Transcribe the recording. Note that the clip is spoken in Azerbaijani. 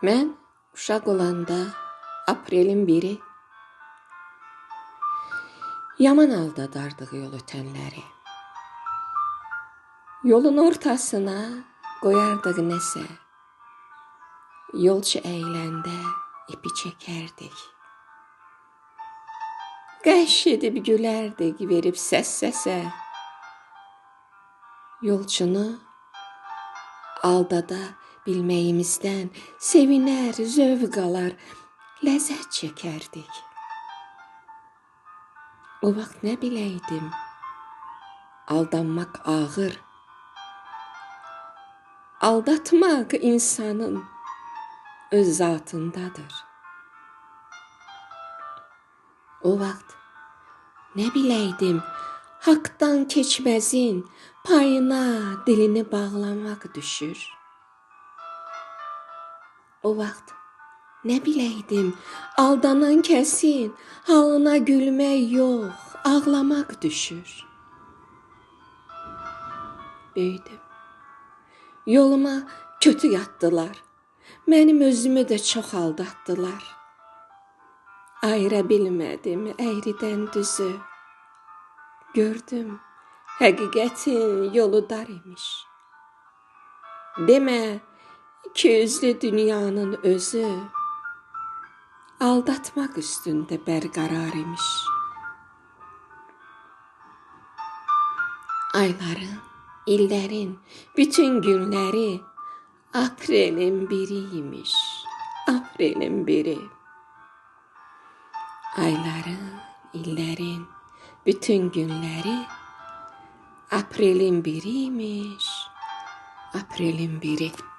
Mən uşaq olanda aprelin 1-i yaman aldadardıq yol ötənləri. Yolun ortasına qoyardıq nəsə, yolçu əyləndə ipi çəkərdik. Qəş edib gülərdik verib səs-səsə, yolçunu aldada bilməyimizdən sevinər, zövq alar, ləzzət çəkərdik. O vaxt nə biləydim, aldanmaq ağır, aldatmaq insanın öz zatındadır. O vaxt nə biləydim, haqdan keçməzin payına dilini bağlamaq düşür. O vaxt nə biləydim, aldanan kəsin halına gülmək yox, ağlamaq düşür. Böyüdüm, yoluma kötü yatdılar, mənim özümü də çox aldatdılar. Ayıra bilmədim əyridən düzü, gördüm, həqiqətin yolu dar imiş. Demə, ikiyüzlü dünyanın özü aldatmaq üstündə bərqərar imiş. Ayların, illərin, bütün günləri aprelin 1-i imiş, aprelin 1-i. Ayların, illərin, bütün günləri aprelin 1-i imiş, aprelin 1-i.